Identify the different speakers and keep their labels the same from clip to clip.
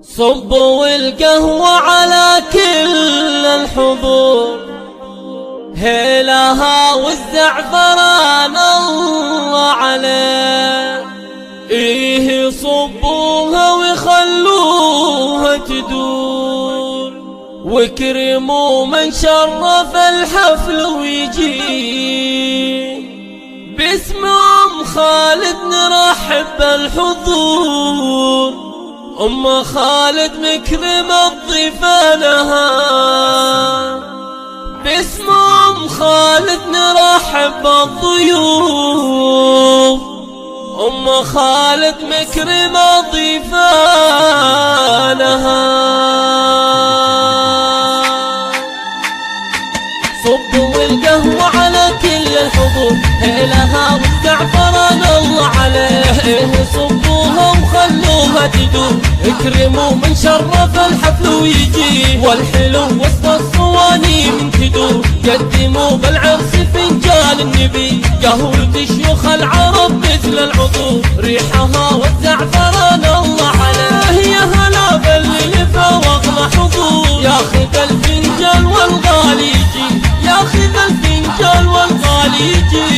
Speaker 1: صبوا القهوة على كل الحضور، هيلها والزعفران الله عليه. إيه صبوها وخلوها تدور، واكرموا من شرف الحفل ويجي. باسم أم خالد نرحب بالحضور، أم خالد مكرمة ضيفانها. باسم أم خالد نرحب بالضيوف، أم خالد مكرمة ضيفانها. صبوا القهوة على كل الحضور، هيلها والزعفران الله عليه. صبوها وخلوها تدور، اكرموا من شرف الحفل ويجي. والحلو وسط الصواني من تدور، قدموا بالعرس فنجان النبي. قهوة شيوخ العرب مثل العطور، ريحها والزعفران الله عليه. يا هلا باللي لفوق محظوظ، ياخذ الفنجان والغالي يجي، ياخذ الفنجان والغالي يجي.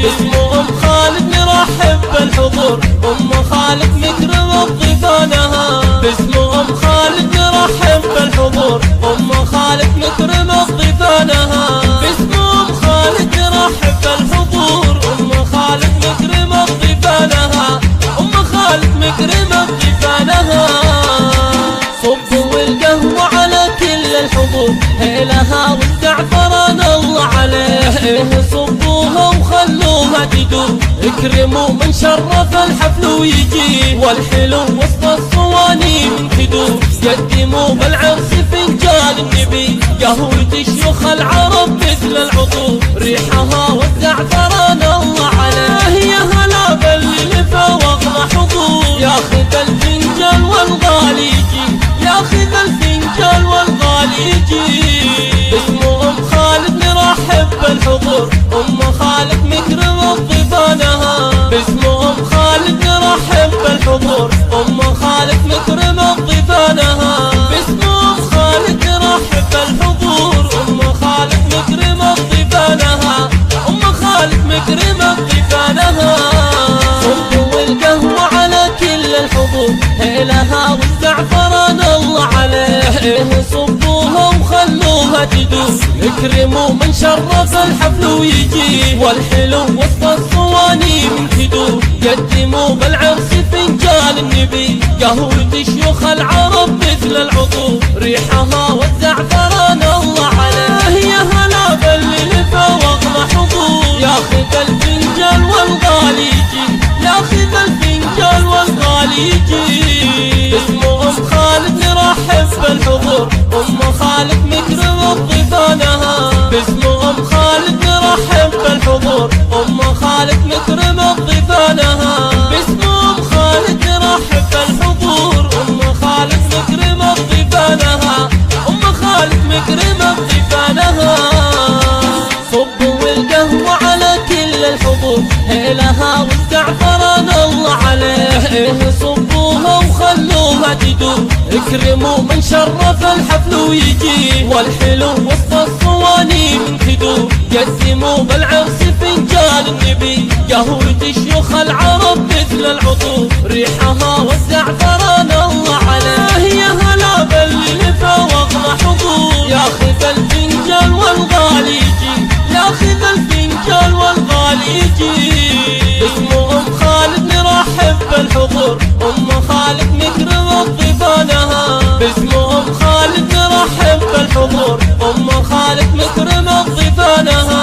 Speaker 1: باسم أم خالد نرحب بالحضور، أم خالد مكرمة ضيفانها. باسم أم خالد نرحب بالحضور، أم خالد مكرمة ضيفانها. باسم أم خالد نرحب بالحضور، أم خالد مكرمة ضيفانها. أم خالد مكرمة ضيفانها. صبوا القهوة على كل الحضور، هيلها والزعفران الله عليه. صبوها وخلوها تدور، اكرموا من شرف الحفل ويجي. والحلو وسط الصواني من تدور، قدموا بالعرس فنجان النبي. قهوة شيوخ العرب مثل العطور، ريحها والزعفران الله عليه. يا هلا باللي لفوق محظوظ، ياخذ الفنجان والغالي يجي، ياخذ الفنجان والغالي يجي. باسم أم خالد نرحب بالحضور، أم خالد مكرمة ضيفانها. باسم أم خالد نرحب بالحضور، أم خالد مكرمة ضيفانها. باسم أم خالد نرحب بالحضور، أم خالد مكرمة ضيفانها. أم خالد مكرمة ضيفانها. صبوا القهوة على كل الحضور، هيلها والزعفران الله عليه. صبوها وخلوها تدور، اكرموا من شرف الحفل ويجي. والحلو وسط الصواني من تدور، قدموا بالعرس فنجان النبي. قهوة شيوخ العرب مثل العطور، ريحها والزعفران الله عليه. يا هلا باللي لفوق محظوظ، ياخذ الفنجان والغالي يجي، ياخذ الفنجان والغالي يجي. باسم أم خالد نرحب بالحضور، أم خالد مكرمة ضيفانها. باسم أم خالد نرحب بالحضور، أم خالد مكرمة ضيفانها. باسم أم خالد نرحب بالحضور، أم خالد مكرمة ضيفانها. أم خالد مكرمة ضيفانها. صبوا القهوة على كل الحضور، هيلها والزعفران الله عليه. صبوها وخلوها تدور، اكرموا من شرف الحفل ويجي. والحلو وسط الصواني من تدور، قدموا بالعرس فنجان النبي. قهوة شيوخ العرب مثل العطور، ريحها والزعفران الله عليه. يا هلا باللي لفوق محظوظ، ياخذ الفنجان والغالي يجي، ياخذ الفنجان والغالي يجي. باسم أم خالد نرحب بالحضور، أم خالد مكرمة ضيفانها. باسم أم خالد نرحب بالحضور، أم خالد مكرمة ضيفانها.